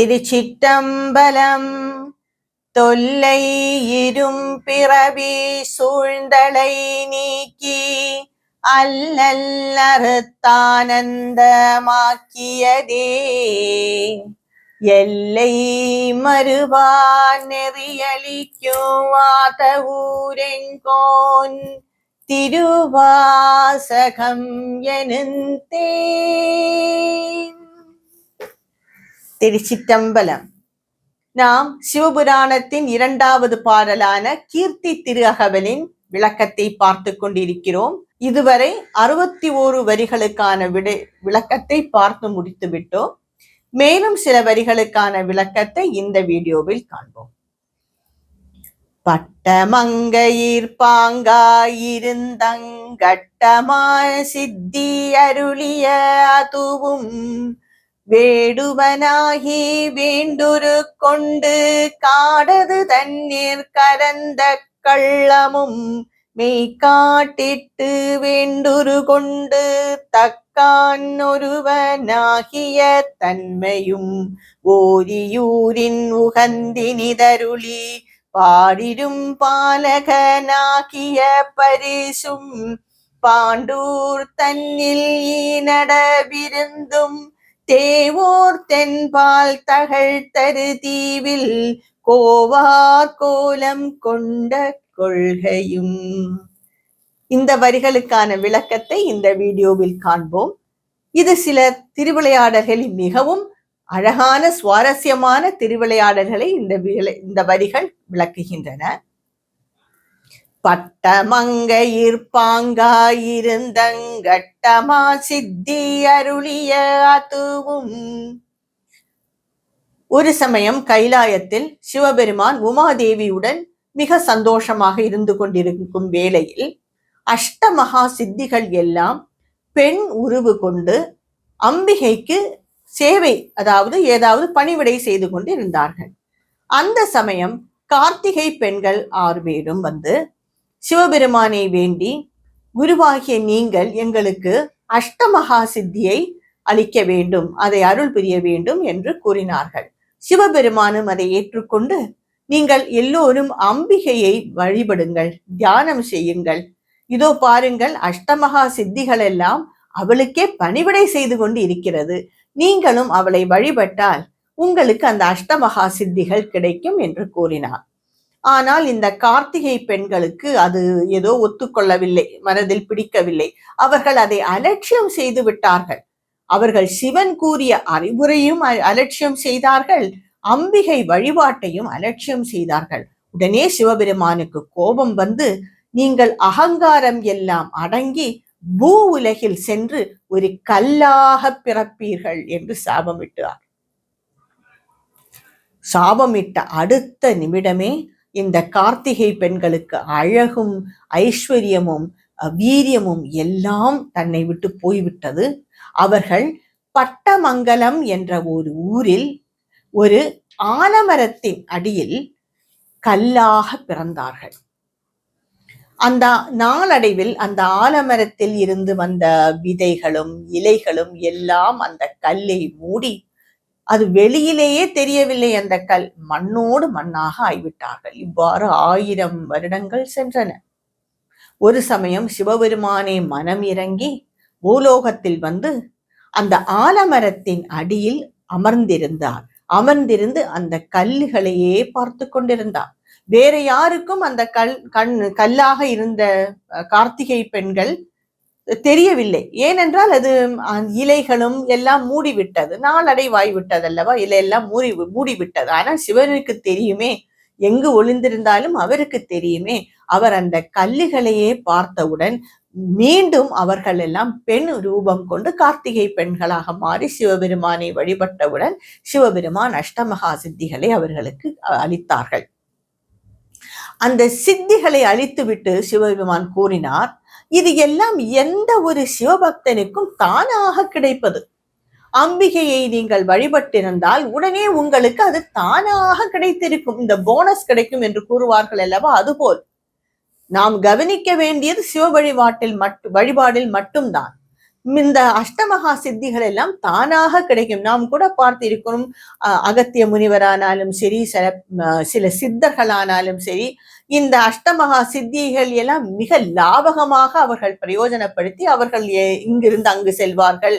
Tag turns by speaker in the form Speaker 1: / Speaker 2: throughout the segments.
Speaker 1: திருச்சிற்றம்பலம். தொல்லை இரும் பிறவி சூழ்ந்தலை நீக்கி அல்லல் அறுத்தானந்தமாக்கியதே எல்லை மறுவா நெறியளிக்கும் வாத ஊரெங்கோன் திருவாசகம் எனுந்தேன். திருச்சிற்றம்பலம். நாம் சிவபுராணத்தின் 2வது பாடலான கீர்த்தி திரு அகவலின் விளக்கத்தை பார்த்து கொண்டிருக்கிறோம். இதுவரை 61 வரிகளுக்கான விளக்கத்தை பார்த்து முடித்து விட்டோம். மேலும் சில வரிகளுக்கான விளக்கத்தை இந்த வீடியோவில் காண்போம். பட்டமங்கையிற் பாங்காயிருந்தங்கட்டமாய் சித்தி அருளிய அதுவும் வேடுவனாகி வேண்டுரு கொண்டு காடது தண்ணீர் கரந்த கள்ளமும் மெய்காட்டிட்டு வேண்டுரு கொண்டு தக்கான் ஒருவனாகிய தன்மையும் ஓரியூரின் உகந்தினிதருளி பாடிடும் பாலகனாகிய பரிசும் பாண்டூர் தன்னில் ஈனடவிருந்தும் தேவோர் தென்பால் தகழ் தரு தீவில் கோவார் கோலம் கொண்ட கொள்கையும். இந்த வரிகளுக்கான விளக்கத்தை இந்த வீடியோவில் காண்போம். இது சில திருவிளையாடல்களில் மிகவும் அழகான சுவாரஸ்யமான திருவிளையாடல்களை இந்த வரிகள் விளக்குகின்றன. பட்டமங்கையிற் பாங்காயிருந்தங்கட்டமா சித்தி அருளிய அதுவும். ஒரு சமயம் கைலாயத்தில் சிவபெருமான் உமாதேவியுடன் மிக சந்தோஷமாக இருந்து கொண்டிருக்கும் வேளையில் அஷ்டமகா சித்திகள் எல்லாம் பெண் உருவு கொண்டு அம்பிகைக்கு சேவை, அதாவது ஏதாவது பணிவிடை செய்து கொண்டு இருந்தார்கள். அந்த சமயம் கார்த்திகை பெண்கள் 6 பேரும் வந்து சிவபெருமானை வேண்டி, குருவாகிய நீங்கள் எங்களுக்கு அஷ்டமகா சித்தியை அளிக்க வேண்டும், அதை அருள் புரிய வேண்டும் என்று கூறினார்கள். சிவபெருமானும் அதை ஏற்றுக்கொண்டு, நீங்கள் எல்லோரும் அம்பிகையை வழிபடுங்கள், தியானம் செய்யுங்கள், இதோ பாருங்கள் அஷ்டமகா சித்திகள் எல்லாம் அவளுக்கே பணிவிடை செய்து கொண்டு இருக்கிறது, நீங்களும் அவளை வழிபட்டால் உங்களுக்கு அந்த அஷ்டமகா சித்திகள் கிடைக்கும் என்று கூறினார். ஆனால் இந்த கார்த்திகை பெண்களுக்கு அது ஏதோ ஒத்துக்கொள்ளவில்லை, மனதில் பிடிக்கவில்லை. அவர்கள் அதை அலட்சியம் செய்து விட்டார்கள். அவர்கள் சிவன் கூறிய அறிவுரையும் அலட்சியம் செய்தார்கள், அம்பிகை வழிபாட்டையும் அலட்சியம் செய்தார்கள். உடனே சிவபெருமானுக்கு கோபம் வந்து, நீங்கள் அகங்காரம் எல்லாம் அடங்கி பூ உலகில் சென்று ஒரு கல்லாக பிறப்பீர்கள் என்று சாபமிட்டார். சாபமிட்ட அடுத்த நிமிடமே இந்த கார்த்திகை பெண்களுக்கு அழகும் ஐஸ்வர்யமும் வீரியமும் எல்லாம் தன்னை விட்டு போய்விட்டது. அவர்கள் பட்டமங்கலம் என்ற ஒரு ஊரில் ஒரு ஆலமரத்தின் அடியில் கல்லாக பிறந்தார்கள். அந்த நாளடைவில் அந்த ஆலமரத்தில் இருந்து வந்த விதைகளும் இலைகளும் எல்லாம் அந்த கல்லை மூடி, அது வெளியிலேயே தெரியவில்லை, அந்த கல் மண்ணோடு மண்ணாக ஆய்விட்டார்கள். இவ்வாறு 1000 வருடங்கள் சென்றன. ஒரு சமயம் சிவபெருமானே மனம் இறங்கி பூலோகத்தில் வந்து அந்த ஆலமரத்தின் அடியில் அமர்ந்திருந்து அந்த கல்லுகளையே பார்த்து கொண்டிருந்தார். வேற யாருக்கும் அந்த கல்லாக இருந்த கார்த்திகை பெண்கள் தெரியவில்லை. ஏனென்றால் அது இலைகளும் எல்லாம் மூடிவிட்டது, நாளடைவாய்விட்டது அல்லவா, இலையெல்லாம் மூடிவிட்டது. ஆனால் சிவனுக்கு தெரியுமே, எங்கு ஒளிந்திருந்தாலும் அவருக்கு தெரியுமே. அவர் அந்த கல்லுகளையே பார்த்தவுடன் மீண்டும் அவர்கள் எல்லாம் பெண் ரூபம் கொண்டு கார்த்திகை பெண்களாக மாறி சிவபெருமானை வழிபட்டவுடன் சிவபெருமான் அஷ்டமகா சித்திகளை அவர்களுக்கு அளித்தார்கள். அந்த சித்திகளை அளித்துவிட்டு சிவபெருமான் கூறினார், இது எல்லாம் எந்த ஒரு சிவபக்தனுக்கும் தானாக கிடைப்பது. அம்பிகையை நீங்கள் வழிபட்டிருந்தால் உடனே உங்களுக்கு அது தானாக கிடைத்திருக்கும், இந்த போனஸ் கிடைக்கும் என்று கூறுவார்கள் அல்லவா, அதுபோல் நாம் கவனிக்க வேண்டியது சிவ வழிபாடில் மட்டும்தான். இந்த அஷ்டமகா சித்திகள் எல்லாம் தானாக கிடைக்கும். நாம் கூட பார்த்து இருக்கிறோம். அகத்திய முனிவரானாலும் சரி, சில சித்தர்களானாலும் சரி, இந்த அஷ்டமகா சித்திகள் எல்லாம் மிக லாபகமாக அவர்கள் பிரயோஜனப்படுத்தி அவர்கள் இங்கிருந்து அங்கு செல்வார்கள்.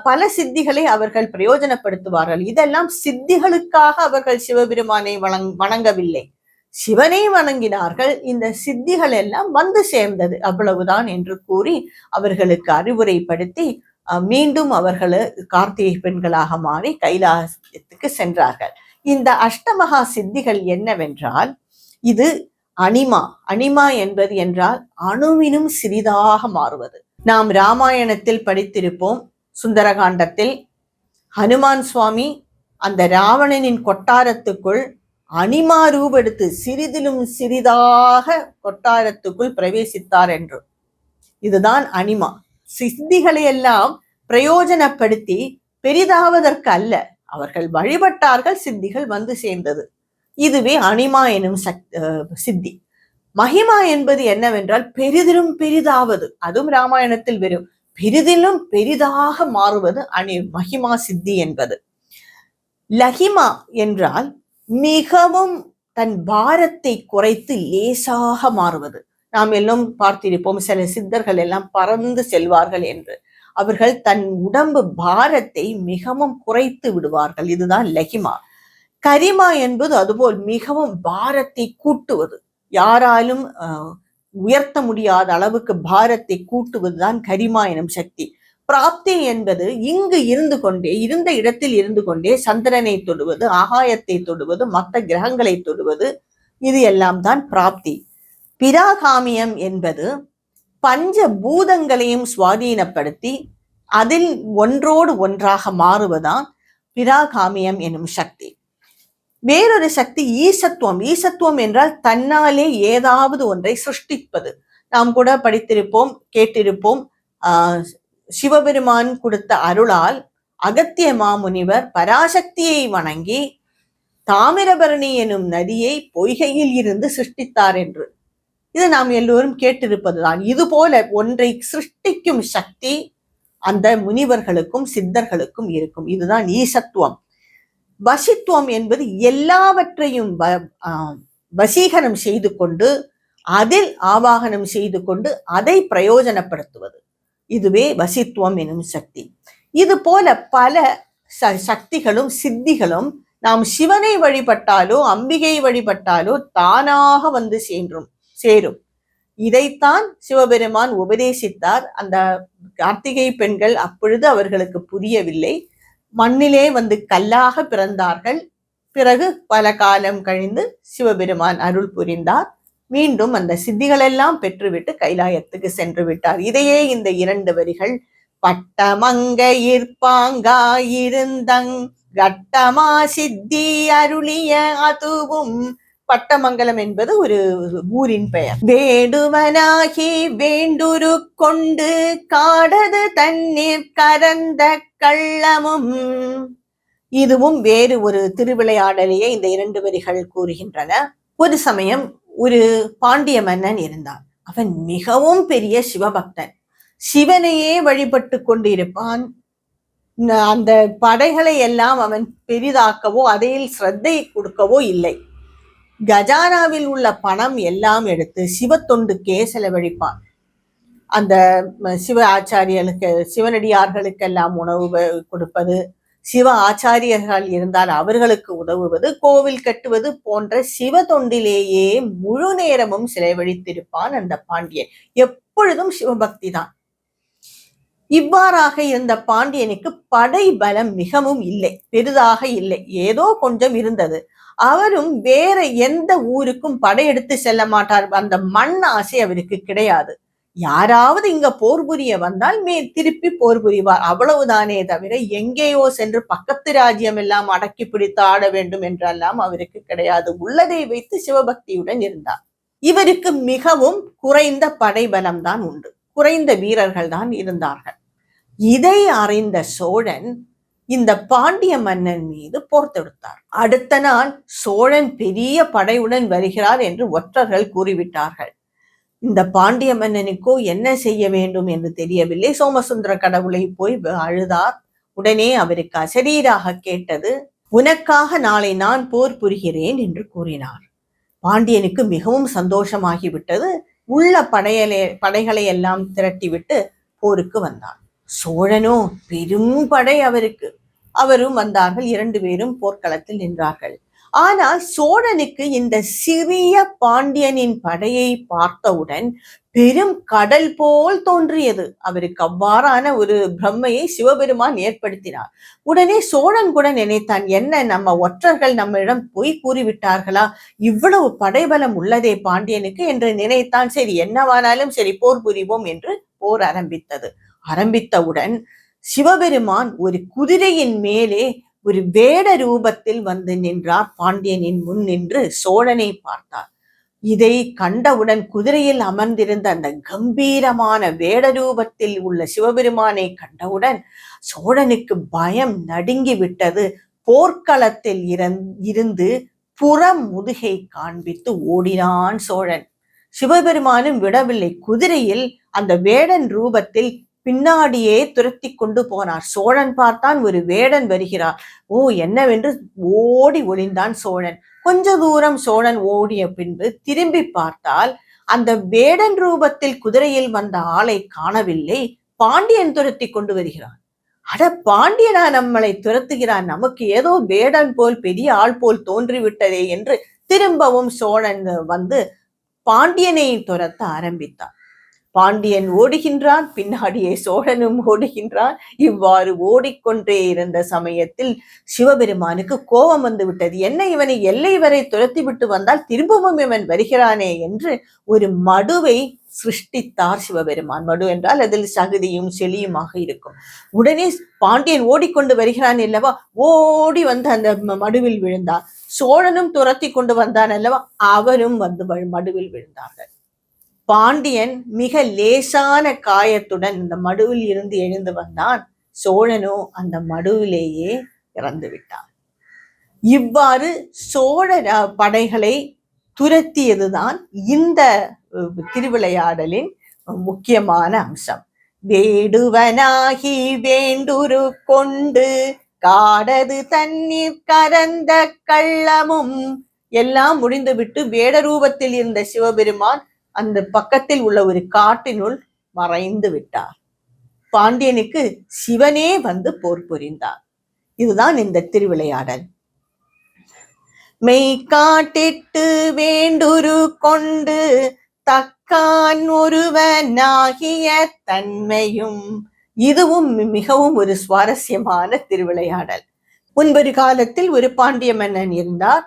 Speaker 1: பல சித்திகளை அவர்கள் பிரயோஜனப்படுத்துவார்கள். இதெல்லாம் சித்திகளுக்காக அவர்கள் சிவபெருமானை வணங்கவில்லை, சிவனை வணங்கினார்கள். இந்த சித்திகள் எல்லாம் வந்து சேர்ந்தது, அவ்வளவுதான் என்று கூறி அவர்களுக்கு அறிவுரைப்படுத்தி மீண்டும் அவர்கள் கார்த்திகை பெண்களாக மாறி கைலாசத்துக்கு சென்றார்கள். இந்த அஷ்டமகா சித்திகள் என்னவென்றால், இது அனிமா. அனிமா என்பது என்றால் அணுவினும் சிறிதாக மாறுவது. நாம் ராமாயணத்தில் படித்திருப்போம். சுந்தரகாண்டத்தில் ஹனுமான் சுவாமி அந்த ராவணனின் கொட்டாரத்துக்குள் அனிமா ரூபெடுத்து சிறிதிலும் சிறிதாக கொட்டாரத்துக்குள் பிரவேசித்தார் என்று. இதுதான் அனிமா. சித்திகளை எல்லாம் பிரயோஜனப்படுத்தி பெரிதாவதற்கு அல்ல, அவர்கள் வழிபட்டார்கள், சித்திகள் வந்து சேர்ந்தது. இதுவே அனிமா எனும் சித்தி. மகிமா என்பது என்னவென்றால் பெரிதிலும் பெரிதாவது. அதுவும் ராமாயணத்தில் வரும். பெரிதிலும் பெரிதாக மாறுவது மகிமா சித்தி என்பது. லகிமா என்றால் மிகவும் தன் பாரத்தை குறைத்து லேசாக மாறுவது. நாம் எல்லாம் பார்த்திருப்போம், சில சித்தர்கள் எல்லாம் பறந்து செல்வார்கள் என்று. அவர்கள் தன் உடம்பு பாரத்தை மிகவும் குறைத்து விடுவார்கள். இதுதான் லகிமா. கரிமா என்பது அதுபோல் மிகவும் பாரத்தை கூட்டுவது. யாராலும் உயர்த்த முடியாத அளவுக்கு பாரத்தை கூட்டுவதுதான் கரிமா எனும் சக்தி. பிராப்தி என்பது இங்கு இருந்து கொண்டே, இருந்த இடத்தில் இருந்து கொண்டே சந்திரனை தொடுவது, ஆகாயத்தை தொடுவது, மற்ற கிரகங்களை தொடுவது, இது எல்லாம் தான் பிராப்தி. பிராகாமியம் என்பது பஞ்ச பூதங்களையும் சுவாதீனப்படுத்தி அதில் ஒன்றோடு ஒன்றாக மாறுவதுதான் பிராகாமியம் எனும் சக்தி. வேறொரு சக்தி ஈசத்துவம். ஈசத்துவம் என்றால் தன்னாலே ஏதாவது ஒன்றை சிருஷ்டிப்பது. நாம் கூட படித்திருப்போம், கேட்டிருப்போம். சிவபெருமான் கொடுத்த அருளால் அகத்திய மாமுனிவர் பராசக்தியை வணங்கி தாமிரபரணி எனும் நதியை பொய்கையில் இருந்து சிருஷ்டித்தார் என்று. இது நாம் எல்லோரும் கேட்டிருப்பதுதான். இது போல ஒன்றை சிருஷ்டிக்கும் சக்தி அந்த முனிவர்களுக்கும் சித்தர்களுக்கும் இருக்கும். இதுதான் ஈசத்துவம். வசித்துவம் என்பது எல்லாவற்றையும் வசீகரம் செய்து கொண்டு அதில் ஆவாகனம் செய்து கொண்டு அதை பிரயோஜனப்படுத்துவது. இதுவே வசித்துவம் எனும் சக்தி. இது போல பல சக்திகளும் சித்திகளும் நாம் சிவனை வழிபட்டாலோ அம்பிகை வழிபட்டாலோ தானாக வந்து சேரும். இதைத்தான் சிவபெருமான் உபதேசித்தார். அந்த கார்த்திகை பெண்கள் அப்பொழுது அவர்களுக்கு புரியவில்லை. மண்ணிலே வந்து கல்லாக பிறந்தார்கள். பிறகு பல காலம் கழிந்து சிவபெருமான் அருள் புரிந்தார். மீண்டும் அந்த சித்திகளெல்லாம் பெற்றுவிட்டு கைலாயத்துக்கு சென்று விட்டார். இதையே இந்த 2 வரிகள், பட்டமங்கையிற்பாங்காயிருந்தங் கட்டமா சித்தி அருளிய அதுவும். பட்டமங்கலம் என்பது ஒரு ஊரின் பெயர். வேடுவனாகி வேண்டுரு கொண்டு காடது தண்ணீர் கரந்த கள்ளமும். இதுவும் வேறு ஒரு திருவிளையாடலையே இந்த 2 வரிகள் கூறுகின்றன. ஒரு சமயம் ஒரு பாண்டிய மன்னன் இருந்தான். அவன் மிகவும் பெரிய சிவபக்தன். சிவனையே வழிபட்டு கொண்டிருப்பான். அந்த படைகளை எல்லாம் அவன் பெரிதாக்கவோ அதில் சிரத்தை கொடுக்கவோ இல்லை. கஜானாவில் உள்ள பணம் எல்லாம் எடுத்து சிவ தொண்டுக்கே செலவழிப்பான். அந்த சிவ ஆச்சாரியர்களுக்கு, சிவனடியார்களுக்கெல்லாம் உணவு கொடுப்பது, சிவ ஆச்சாரியர்கள் இருந்தால் அவர்களுக்கு உதவுவது, கோவில் கட்டுவது போன்ற சிவ தொண்டிலேயே முழு நேரமும் செலவழித்திருப்பான் அந்த பாண்டியன். எப்பொழுதும் சிவபக்தி தான். இவ்வாறாக இருந்த பாண்டியனுக்கு படை பலம் மிகவும் இல்லை, பெரிதாக இல்லை, ஏதோ கொஞ்சம் இருந்தது. அவரும் வேற எந்த ஊருக்கும் படையெடுத்து செல்ல மாட்டார். அந்த மண் ஆசை அவருக்கு கிடையாது. யாராவது இங்க போர் புரிய வந்தால் திருப்பி போர் புரிவார், அவ்வளவுதானே தவிர எங்கேயோ சென்று பக்கத்து ராஜ்யம் எல்லாம் அடக்கி பிடித்து ஆட வேண்டும் என்றெல்லாம் அவருக்கு கிடையாது. உள்ளதை வைத்து சிவபக்தியுடன் இருந்தார். இவருக்கு மிகவும் குறைந்த படைபலம் தான் உண்டு, குறைந்த வீரர்கள் தான் இருந்தார்கள். இதை அறிந்த சோழன் இந்த பாண்டிய மன்னன் மீது போர் தொடுத்தார். அடுத்த நாள் சோழன் பெரிய படையுடன் வருகிறார் என்று ஒற்றர்கள் கூறிவிட்டார்கள். இந்த பாண்டிய மன்னனுக்கோ என்ன செய்ய வேண்டும் என்று தெரியவில்லை. சோமசுந்தர கடவுளை போய் அழுதார். உடனே அவருக்கு அசரீராக கேட்டது, உனக்காக நாளை நான் போர் புரிகிறேன் என்று கூறினார். பாண்டியனுக்கு மிகவும் சந்தோஷமாகிவிட்டது. உள்ள படைகளை எல்லாம் திரட்டிவிட்டு போருக்கு வந்தான். சோழனோ பெரும் படை அவருக்கு. அவரும் வந்தார்கள். 2 பேரும் போர்க்களத்தில் நின்றார்கள். ஆனால் சோழனுக்கு இந்த சிறிய பாண்டியனின் படையை பார்த்தவுடன் பெரும் கடல் போல் தோன்றியது. அவருக்கு அவ்வாறான ஒரு பிரம்மையை சிவபெருமான் ஏற்படுத்தினார். உடனே சோழன் கூட நினைத்தான், என்ன நம்ம ஒற்றர்கள் நம்மிடம் பொய் கூறிவிட்டார்களா? இவ்வளவு படைபலம் உள்ளதே பாண்டியனுக்கு என்று நினைத்தான். சரி, என்னவானாலும் சரி, போர் புரிவோம் என்று போர் ஆரம்பித்தவுடன் சிவபெருமான் ஒரு குதிரையின் மேலே ஒரு வேட ரூபத்தில் வந்து நின்றார். பாண்டியனின் முன் நின்று சோழனை பார்த்தார். இதை கண்டவுடன் குதிரையில் அமர்ந்திருந்த அந்த கம்பீரமான வேட ரூபத்தில் உள்ள சிவபெருமானை கண்டவுடன் சோழனுக்கு பயம் நடுங்கி விட்டது. போர்க்களத்தில் இருந்து புறம் முதுகை காண்பித்து ஓடினான் சோழன். சிவபெருமானும் விடவில்லை. குதிரையில் அந்த வேடன் ரூபத்தில் பின்னாடியே துரத்தி கொண்டு போனார். சோழன் பார்த்தான், ஒரு வேடன் வருகிறார். ஓ, என்னவென்று ஓடி ஒளிந்தான் சோழன். கொஞ்ச தூரம் சோழன் ஓடிய பின்பு திரும்பி பார்த்தால் அந்த வேடன் ரூபத்தில் குதிரையில் வந்த ஆளை காணவில்லை. பாண்டியன் துரத்தி கொண்டு வருகிறான். அட, பாண்டியனா நம்மளை துரத்துகிறான், நமக்கு ஏதோ வேடன் போல் பெரிய ஆள் போல் தோன்றிவிட்டதே என்று திரும்பவும் சோழன் வந்து பாண்டியனை துரத்த ஆரம்பித்தான். பாண்டியன் ஓடுகின்றான், பின்னாடியே சோழனும் ஓடுகின்றான். இவ்வாறு ஓடிக்கொண்டே இருந்த சமயத்தில் சிவபெருமானுக்கு கோபம் வந்து விட்டது. என்ன, இவனை எல்லை வரை துரத்தி விட்டு வந்தால் திரும்பவும் இவன் வருகிறானே என்று ஒரு மடுவை சிருஷ்டித்தார் சிவபெருமான். மடு என்றால் அதில் சகுதியும் செளியுமாக இருக்கும். உடனே பாண்டியன் ஓடிக்கொண்டு வருகிறான் அல்லவா, ஓடி வந்து அந்த மடுவில் விழுந்தார். சோழனும் துரத்தி கொண்டு வந்தான் அல்லவா, அவரும் வந்து மடுவில் விழுந்தார்கள். பாண்டியன் மிக லேசான காயத்துடன் இந்த மடுவில் இருந்து எழுந்து வந்தான். சோழனோ அந்த மடுவிலேயே இறந்து விட்டான். இவ்வாறு சோழ படைகளை துரத்தியதுதான் இந்த திருவிளையாடலின் முக்கியமான அம்சம். வேடுவனாகி வேண்டுரு கொண்டு காடது தண்ணீர் கரந்த கள்ளமும் எல்லாம் முடிந்துவிட்டு வேட ரூபத்தில் இருந்த சிவபெருமான் அந்த பக்கத்தில் உள்ள ஒரு காட்டினுள் மறைந்து விட்டார். பாண்டியனுக்கு சிவனே வந்து போர் புரிந்தார். இதுதான் இந்த திருவிளையாடல். மெய் காட்டிட்டு வேண்டுரு கொண்டு தக்கான் ஒருவனாகிய தன்மையும். இதுவும் மிகவும் ஒரு சுவாரஸ்யமான திருவிளையாடல். முன்பொரு காலத்தில் ஒரு பாண்டிய மன்னன் இருந்தார்.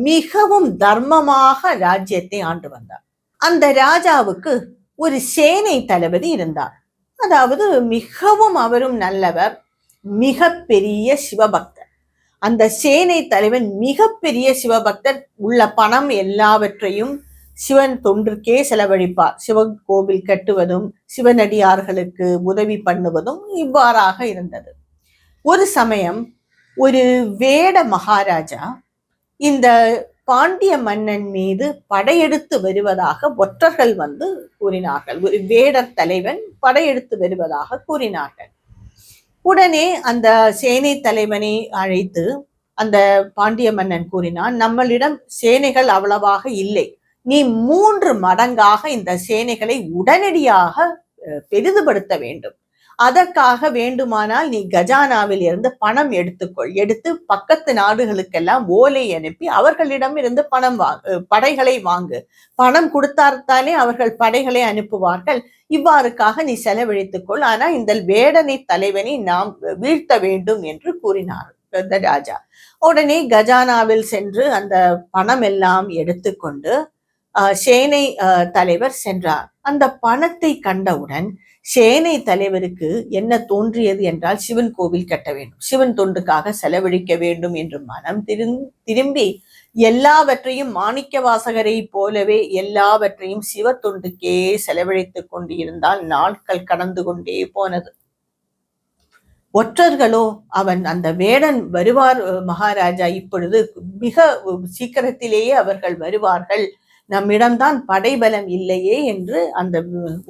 Speaker 1: மிகவும் தர்மமாக ராஜ்யத்தை ஆண்டு வந்தார். அந்த ராஜாவுக்கு ஒரு சேனை தளபதி இருந்தார். அதாவது மிகவும் அவரும் நல்லவர், மிக பெரிய சிவபக்தர். அந்த சேனை தலைவன் மிக பெரிய சிவபக்தர். உள்ள பணம் எல்லாவற்றையும் சிவன் தொன்றுக்கே செலவழிப்பார். சிவன் கோவில் கட்டுவதும் சிவனடியார்களுக்கு உதவி பண்ணுவதும் இவ்வாறாக இருந்தது. ஒரு சமயம் ஒரு வேட மகாராஜா இந்த பாண்டிய மன்னன் மீது படையெடுத்து வருவதாக ஒற்றர்கள் வந்து கூறினார்கள். ஒரு வேடர் தலைவன் படையெடுத்து வருவதாக கூறினார்கள். உடனே அந்த சேனை தலைவனை அழைத்து அந்த பாண்டிய மன்னன் கூறினான், நம்மளிடம் சேனைகள் அவ்வளவாக இல்லை, நீ 3 மடங்காக இந்த சேனைகளை உடனடியாக பெரிதுபடுத்த வேண்டும். அதற்காக வேண்டுமானால் நீ கஜானாவில் இருந்து பணம் எடுத்து பக்கத்து நாடுகளுக்கெல்லாம் ஓலை அனுப்பி அவர்களிடம் இருந்து படைகளை வாங்கு. பணம் கொடுத்தால்தானே அவர்கள் படைகளை அனுப்புவார்கள். இவ்வாறுக்காக நீ செலவழித்துக்கொள். ஆனா இந்த வேடனை தலைவனை நாம் வீழ்த்த வேண்டும் என்று கூறினார் ராஜா. உடனே கஜானாவில் சென்று அந்த பணம் எல்லாம் எடுத்துக்கொண்டு சேனை தலைவர் சென்றார். அந்த பணத்தை கண்டவுடன் சேனை தலைவருக்கு என்ன தோன்றியது என்றால், சிவன் கோவில் கட்ட வேண்டும், சிவன் தொண்டுக்காக செலவழிக்க வேண்டும் என்று மனம் திரும்பி எல்லாவற்றையும் மாணிக்க வாசகரை போலவே எல்லாவற்றையும் சிவ தொண்டுக்கே செலவழித்துக் கொண்டு இருந்தால் நாட்கள் கடந்து கொண்டே போனது. ஒற்றர்களோ அவன் அந்த வேடன் வருவார் மகாராஜா, இப்பொழுது மிக சீக்கிரத்திலேயே அவர்கள் வருவார்கள், நம்மிடம்தான் படைபலம் இல்லையே என்று அந்த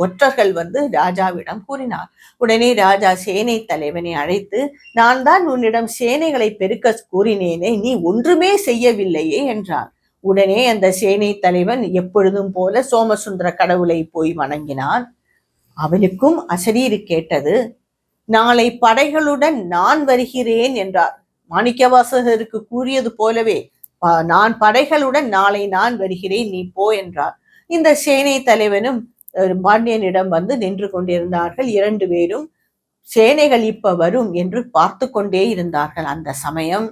Speaker 1: ஒற்றர்கள் ராஜாவிடம் கூறினார். உடனே ராஜா சேனை தலைவனை அழைத்து, நான் தான் உன்னிடம் சேனைகளை பெருக்க கூறினேனே, நீ ஒன்றுமே செய்யவில்லையே என்றார். உடனே அந்த சேனை தலைவன் எப்பொழுதும் போல சோமசுந்தர கடவுளை போய் வணங்கினான். அவனுக்கும் அசரீரி கேட்டது. நாளை படைகளுடன் நான் வருகிறேன் என்றார். மாணிக்கவாசகருக்கு கூறியது போலவே, நான் படைகளுடன் நாளை நான் வருகிறேன், நீ போ என்றார். இந்த சேனை தலைவனும் பாண்டியனிடம் நின்று கொண்டிருந்தார்கள். 2 பேரும் சேனைகள் இப்ப வரும் என்று பார்த்து கொண்டே இருந்தார்கள். அந்த சமயம்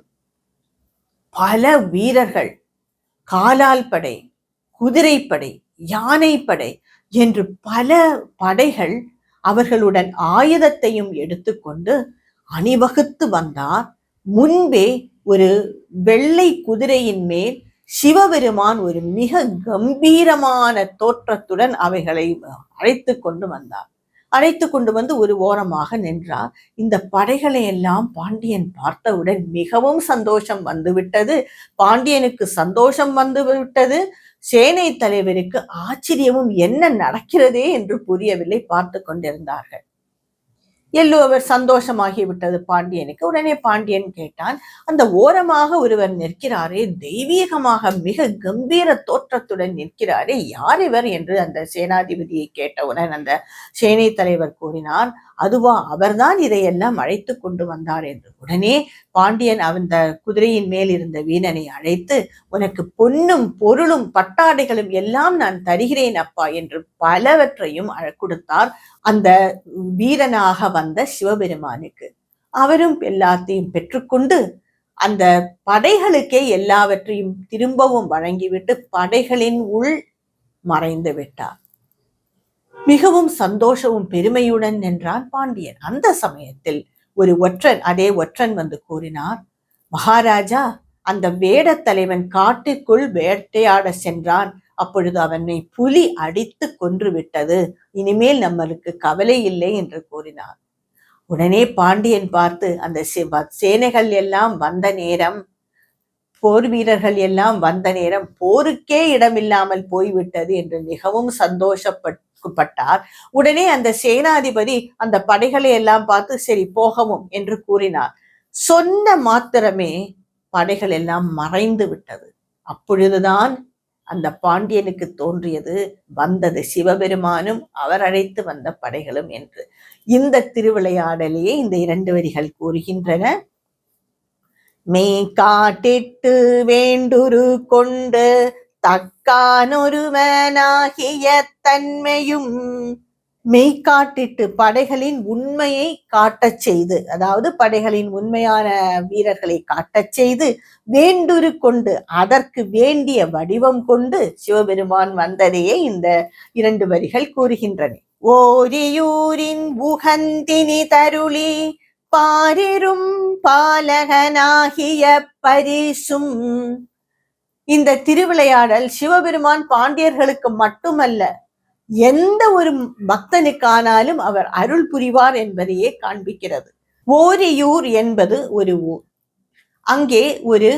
Speaker 1: பல வீரர்கள் காலால் படை, குதிரைப்படை, யானைப்படை என்று பல படைகள் அவர்களுடன் ஆயுதத்தையும் எடுத்துக்கொண்டு அணிவகுத்து வந்தார். முன்பே ஒரு வெள்ளை குதிரையின் மேல் சிவபெருமான் ஒரு மிக கம்பீரமான தோற்றத்துடன் அவைகளை அழைத்து கொண்டு வந்தார். அழைத்து கொண்டு ஒரு ஓரமாக நின்றார். இந்த படைகளை எல்லாம் பாண்டியன் பார்த்தவுடன் மிகவும் சந்தோஷம் வந்துவிட்டது. பாண்டியனுக்கு சந்தோஷம் வந்துவிட்டது. சேனை தலைவருக்கு ஆச்சரியமும் என்ன நடக்கிறதே என்று புரியவில்லை. பார்த்து கொண்டிருந்தார்கள். எல்லோவர் சந்தோஷமாகிவிட்டது பாண்டியனுக்கு. உடனே பாண்டியன் கேட்டான், அந்த ஓரமாக ஒருவர் நிற்கிறாரே, தெய்வீகமாக மிக கம்பீர தோற்றத்துடன் நிற்கிறாரே, யார் இவர் என்று அந்த சேனாதிபதியை கேட்டவுடன் அந்த சேனை தலைவர் கூறினார், அதுவா, அவர்தான் இதையெல்லாம் அழைத்து கொண்டு வந்தார் என்று. உடனே பாண்டியன் அந்த குதிரையின் மேல் இருந்த வீரனை அழைத்து, உனக்கு பொன்னும் பொருளும் பட்டாடைகளும் எல்லாம் நான் தருகிறேன் அப்பா என்று பலவற்றையும் கொடுத்தார் அந்த வீரனாக வந்த சிவபெருமானுக்கு. அவரும் எல்லாத்தையும் பெற்றுக்கொண்டு அந்த படைகளுக்கே எல்லாவற்றையும் திரும்பவும் வழங்கிவிட்டு படைகளின் உள் மறைந்து விட்டார். மிகவும் சந்தோஷமும் பெருமையுடன் நின்றான் பாண்டியன். அந்த சமயத்தில் ஒரு ஒற்றன், அதே ஒற்றன் கூறினார், மகாராஜா, அந்த வேடத் தலைவன் காட்டுக்குள் வேட்டையாட சென்றான். அப்பொழுது அவனை புலி அடித்து கொன்று விட்டது. இனிமேல் நம்மளுக்கு கவலை இல்லை என்று கூறினார். உடனே பாண்டியன் பார்த்து, அந்த சேனைகள் எல்லாம் வந்த நேரம், போர் வீரர்கள் எல்லாம் வந்த நேரம், போருக்கே இடமில்லாமல் போய்விட்டது என்று மிகவும் சந்தோஷப்பட்டார். உடனே அந்த சேனாதிபதி அந்த படைகளை எல்லாம் பார்த்து, சரி போகவும் என்று கூறினார். சொன்ன மாத்திரமே படைகள் எல்லாம் மறைந்து விட்டது. அப்பொழுதுதான் அந்த பாண்டியனுக்கு தோன்றியது, வந்தது சிவபெருமானும் அவர் அழைத்து வந்த படைகளும் என்று. இந்த திருவிளையாடலையே இந்த 2 வரிகள் கூறுகின்றன. மெய் காட்டிட்டு வேண்டுரு கொண்டு தக்கானொருவனாகிய தன்மையும், மெய்காட்டிட்டு படைகளின் உண்மையை காட்டச் செய்து, அதாவது படைகளின் உண்மையான வீரர்களை காட்டச் செய்து, வேண்டுரு கொண்டு அதற்கு வேண்டிய வடிவம் கொண்டு சிவபெருமான் வந்ததையே இந்த 2 வரிகள் கூறுகின்றன. ஓரியூரின் உகந்தினி தருளி பாரிரும் பாலகனாகிய பரிசும். இந்த திருவிளையாடல் சிவபெருமான் பாண்டியர்களுக்கு மட்டுமல்ல, எந்த ஒரு பக்தனுக்கானாலும் அவர் அருள் புரிவார் என்பதையே காண்பிக்கிறது. ஓரியூர் என்பது ஒரு ஊர். அங்கே ஒரு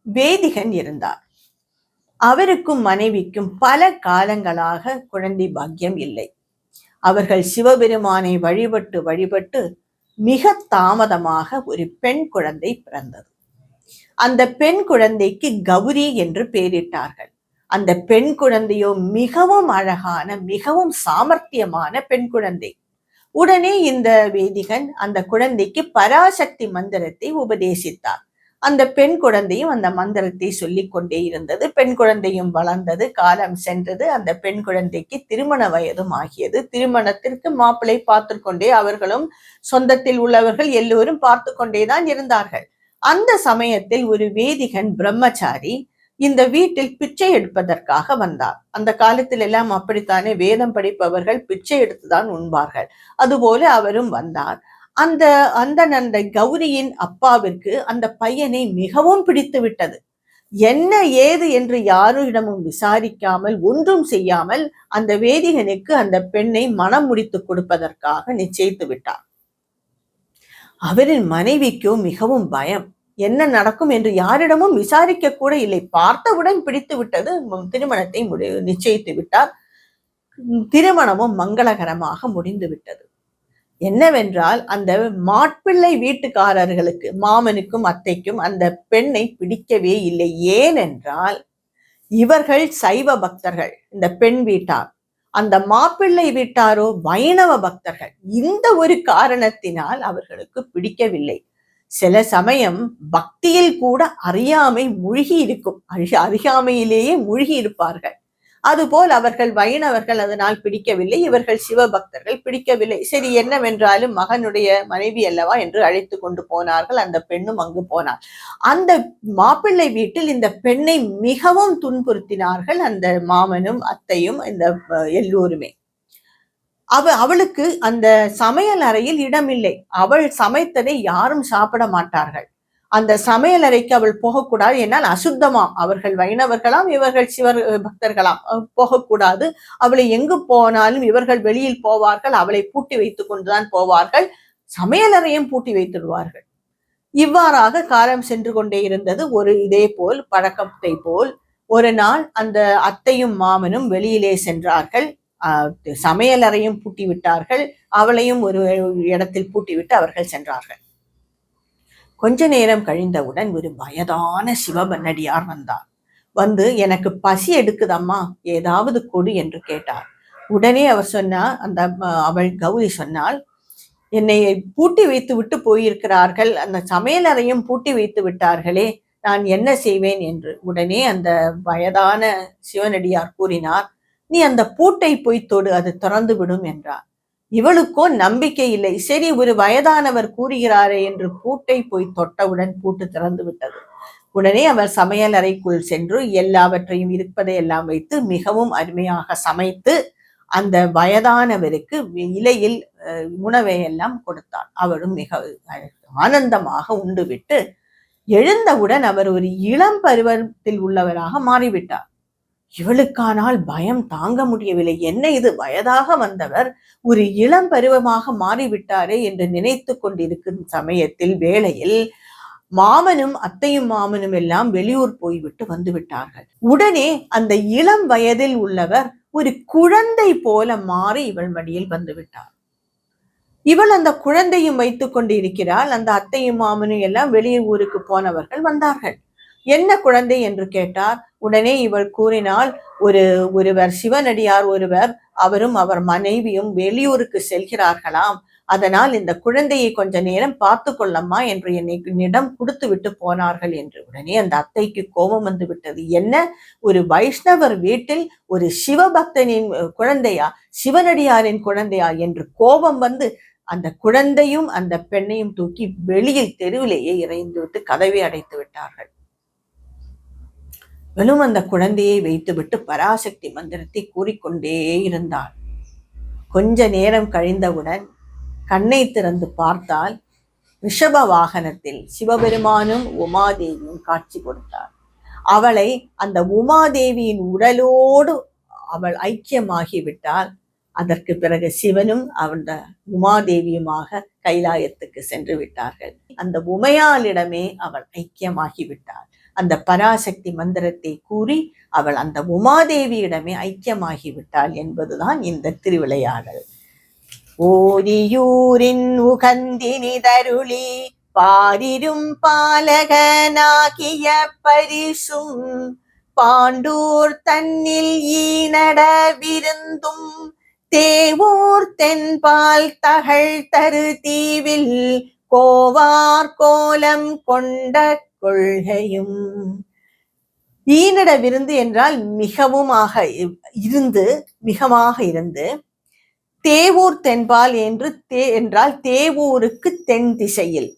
Speaker 1: வேதிகன் இருந்தார். அவருக்கும் மனைவிக்கும் பல காலங்களாக குழந்தை பாக்கியம் இல்லை. அவர்கள் சிவபெருமானை வழிபட்டு வழிபட்டு மிக தாமதமாக ஒரு பெண் குழந்தை பிறந்தது. அந்த பெண் குழந்தைக்கு கௌரி என்று பெயரிட்டார்கள். அந்த பெண் குழந்தையோ மிகவும் அழகான, மிகவும் சாமர்த்தியமான பெண் குழந்தை. உடனே இந்த வேதிகன் அந்த குழந்தைக்கு பராசக்தி மந்திரத்தை உபதேசித்தார். அந்த பெண் குழந்தையும் அந்த மந்திரத்தை சொல்லிக் கொண்டே இருந்தது. பெண் குழந்தையும் வளர்ந்தது, காலம் சென்றது. அந்த பெண் குழந்தைக்கு திருமண வயதும் ஆகியது. திருமணத்திற்கு மாப்பிள்ளை பார்த்து கொண்டே, அவர்களும் சொந்தத்தில் உள்ளவர்கள் எல்லோரும் பார்த்து கொண்டேதான் இருந்தார்கள். அந்த சமயத்தில் ஒரு வேதிகன் பிரம்மச்சாரி இந்த வீட்டில் பிச்சை எடுப்பதற்காக வந்தார். அந்த காலத்தில் எல்லாம் அப்படித்தானே, வேதம் படிப்பவர்கள் பிச்சை எடுத்துதான் உண்பார்கள். அதுபோல அவரும் வந்தார். அந்த கௌரியின் அப்பாவிற்கு அந்த பையனை மிகவும் பிடித்து விட்டது. என்ன ஏது என்று யாரிடமும் விசாரிக்காமல், ஒன்றும் செய்யாமல் அந்த வேதிகனுக்கு அந்த பெண்ணை மனம் முடித்து கொடுப்பதற்காக நிச்சயித்து விட்டார். அவரின் மனைவிக்கோ மிகவும் பயம். என்ன நடக்கும் என்று யாரிடமும் விசாரிக்க கூட இல்லை. பார்த்தவுடன் பிடித்து விட்டது. திருமணத்தை நிச்சயித்து விட்டார். திருமணமும் மங்களகரமாக முடிந்து விட்டது. என்னவென்றால் அந்த மாப்பிள்ளை வீட்டுக்காரர்களுக்கு, மாமனுக்கும் அத்தைக்கும் அந்த பெண்ணை பிடிக்கவே இல்லை. ஏனென்றால் இவர்கள் சைவ பக்தர்கள், இந்த பெண் வீட்டார். அந்த மாப்பிள்ளை வீட்டாரோ வைணவ பக்தர்கள். இந்த ஒரு காரணத்தினால் அவர்களுக்கு பிடிக்கவில்லை. சில சமயம் பக்தியில் கூட அறியாமை மூழ்கி இருக்கும், அறியாமையிலேயே மூழ்கி இருப்பார்கள். அதுபோல் அவர்கள் வைணவர்கள் அதனால் பிடிக்கவில்லை, இவர்கள் சிவபக்தர்கள் பிடிக்கவில்லை. சரி, என்னவென்றாலும் மகனுடைய மனைவி அல்லவா என்று அழைத்து கொண்டு போனார்கள். அந்த பெண்ணும் அங்கு போனார். அந்த மாப்பிள்ளை வீட்டில் இந்த பெண்ணை மிகவும் துன்புறுத்தினார்கள், அந்த மாமனும் அத்தையும் இந்த எல்லோருமே. அவளுக்கு அந்த சமையல் அறையில் இடமில்லை. அவள் சமைத்ததை யாரும் சாப்பிட மாட்டார்கள். அந்த சமையல் அறைக்கு அவள் போகக்கூடாது, என்னால் அசுத்தமாம். அவர்கள் வைணவர்களாம், இவர்கள் சிவர் பக்தர்களாம், போகக்கூடாது. அவளை எங்கு போனாலும் இவர்கள் வெளியில் போவார்கள், அவளை பூட்டி வைத்துக் கொண்டுதான் போவார்கள், சமையலறையும் பூட்டி வைத்துடுவார்கள். இவ்வாறாக காலம் சென்று கொண்டே இருந்தது. இதே போல் பழக்கத்தை போல் ஒரு நாள் அந்த அத்தையும் மாமனும் வெளியிலே சென்றார்கள். சமையலறையும் பூட்டி விட்டார்கள், அவளையும் ஒரு இடத்தில் பூட்டிவிட்டு அவர்கள் சென்றார்கள். கொஞ்ச நேரம் கழிந்தவுடன் ஒரு வயதான சிவபன்னடியார் வந்தார். வந்து, எனக்கு பசி எடுக்குதம்மா, ஏதாவது கொடு என்று கேட்டார். உடனே அவர் சொன்னார், அவள் கௌரி சொன்னாள், என்னை பூட்டி வைத்து விட்டு போயிருக்கிறார்கள், அந்த சமையலறையும் பூட்டி வைத்து விட்டார்களே, நான் என்ன செய்வேன் என்று. உடனே அந்த வயதான சிவனடியார் கூறினார், நீ அந்த பூட்டை போய் தொடு, அது திறந்து விடும் என்றார். இவளுக்கோ நம்பிக்கை இல்லை. சரி, ஒரு வயதானவர் கூறுகிறாரே என்று பூட்டை போய் தொட்டவுடன் பூட்டு திறந்து விட்டது. உடனே அவர் சமையல் அறைக்குள் சென்று எல்லாவற்றையும் இருப்பதை எல்லாம் வைத்து மிகவும் அருமையாக சமைத்து அந்த வயதானவருக்கு இலையில் உணவை எல்லாம் கொடுத்தார். அவரும் மிக ஆனந்தமாக உண்டுவிட்டு எழுந்தவுடன் அவர் ஒரு இளம் பருவத்தில் உள்ளவராக மாறிவிட்டார். இவளுக்கானால் பயம் தாங்க முடியவில்லை. என்ன இது, வயதாக வந்தவர் ஒரு இளம் பருவமாக மாறிவிட்டாரே என்று நினைத்து கொண்டிருக்கும் சமயத்தில் வேளையில் மாமனும் அத்தையும் மாமனும் எல்லாம் வெளியூர் போய்விட்டு வந்து விட்டார்கள். உடனே அந்த இளம் வயதில் உள்ளவர் ஒரு குழந்தை போல மாறி இவள் மடியில் வந்து விட்டார். இவள் அந்த குழந்தையும் வைத்துக் கொண்டு இருக்கிறாள். அந்த அத்தையும் மாமனும் எல்லாம் வெளியூருக்கு போனவர்கள் வந்தார்கள். என்ன குழந்தை என்று கேட்டார். உடனே இவள் கூறினாள், ஒருவர் சிவனடியார் ஒருவர், அவரும் அவர் மனைவியும் வெளியூருக்கு செல்கிறார்களாம், அதனால் இந்த குழந்தையை கொஞ்ச நேரம் பார்த்து கொள்ளம்மா என்று என்னிடம் கொடுத்து விட்டு போனார்கள் என்று. உடனே அந்த அத்தைக்கு கோபம் வந்து விட்டது. என்ன, ஒரு வைஷ்ணவர் வீட்டில் ஒரு சிவபக்தனின் குழந்தையா, சிவனடியாரின் குழந்தையா என்று கோபம் வந்து அந்த குழந்தையும் அந்த பெண்ணையும் தூக்கி வெளியில் தெருவிலேயே இறைந்து விட்டு கதவை அடைத்து விட்டார்கள். வெறும் அந்த குழந்தையை வைத்துவிட்டு பராசக்தி மந்திரத்தை கூறிக்கொண்டே இருந்தாள். கொஞ்ச நேரம் கழிந்தவுடன் கண்ணை திறந்து பார்த்தால் ரிஷப வாகனத்தில் சிவபெருமானும் உமாதேவியும் காட்சி கொடுத்தார். அவளை அந்த உமாதேவியின் உடலோடு அவள் ஐக்கியமாகிவிட்டால் அதற்கு பிறகு சிவனும் அந்த உமாதேவியுமாக கைலாயத்துக்கு சென்று விட்டார்கள். அந்த உமையாளிடமே அவள் ஐக்கியமாகிவிட்டாள். அந்த பராசக்தி மந்திரத்தை கூறி அவள் அந்த உமாதேவியிடமே ஐக்கியமாகிவிட்டாள் என்பதுதான் இந்த திருவிளையாடல். ஓரியூரின் உகந்தினி தருளி பாரிரும் பாலகனாகிய பரிசும் பாண்டூர் தன்னில் ஈனட விருந்தும் தேவூர் தென்பால் தகழ் தரு தீவில் கோவார் கோலம் கொண்ட கொள்கையும். ஈனட விருந்து என்றால் மிகவுமாக இருந்து, மிகமாக இருந்து, தேவூர் தென்பால் என்று என்றால் தேவூருக்கு தென் திசையில்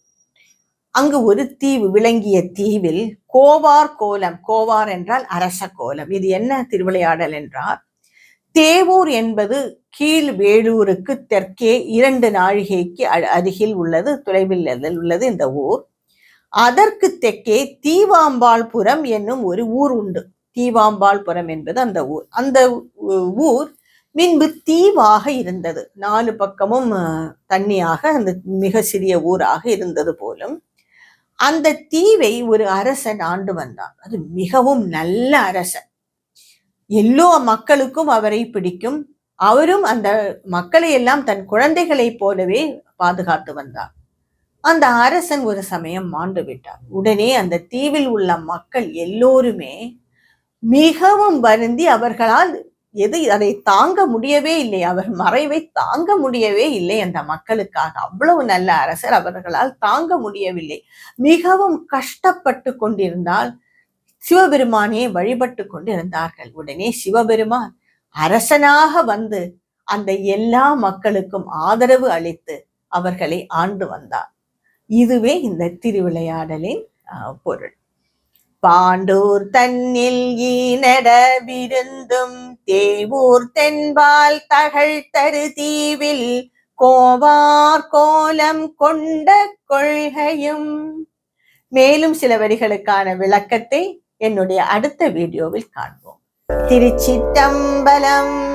Speaker 1: அங்கு ஒரு தீவு, விளங்கிய தீவில் கோவார் கோலம், கோவார் என்றால் அரச கோலம். இது என்ன திருவிளையாடல் என்றால், தேவூர் என்பது கீழ் வேலூருக்கு தெற்கே 2 நாழிகைக்கு அருகில் உள்ளது, தொலைவில் உள்ளது இந்த ஊர். அதற்கு தெற்கே தீவாம்பாள்புரம் என்னும் ஒரு ஊர் உண்டு. தீவாம்பாள்புரம் என்பது அந்த ஊர். அந்த ஊர் முன்பு தீவாக இருந்தது. 4 பக்கமும் தண்ணியாக அந்த மிக சிறிய ஊராக இருந்தது போலும். அந்த தீவை ஒரு அரசன் ஆண்டு வந்தான். அது மிகவும் நல்ல அரசன். எல்லா மக்களுக்கும் அவரை பிடிக்கும். அவரும் அந்த மக்களை எல்லாம் தன் குழந்தைகளைப் போலவே பாதுகாத்து வந்தார். அந்த அரசன் ஒரு சமயம் மாண்டு விட்டார். உடனே அந்த தீவில் உள்ள மக்கள் எல்லோருமே மிகவும் வருந்தி அவர்களால் அதை தாங்க முடியவே இல்லை. அவர் மறைவை தாங்க முடியவே இல்லை. அந்த மக்களுக்காக அவ்வளவு நல்ல அரசர் அவர்களால் தாங்க முடியவில்லை. மிகவும் கஷ்டப்பட்டு கொண்டிருந்தால் சிவபெருமானே வழிபட்டு கொண்டிருந்தார்கள். உடனே சிவபெருமான் அரசனாக வந்து அந்த எல்லா மக்களுக்கும் ஆதரவு அளித்து அவர்களை ஆண்டு வந்தார். இதுவே இந்த திருவிளையாடலின் பொருள். பாண்டூர் தன்னில் ஈனட விருந்தும் தேவூர் தென்பால் தகழ் தரு தீவில் கோவார் கோலம் கொண்ட கொள்கையும். மேலும் சில வரிகளுக்கான விளக்கத்தை என்னுடைய அடுத்த வீடியோவில் காண்போம். திருச்சிற்றம்பலம்.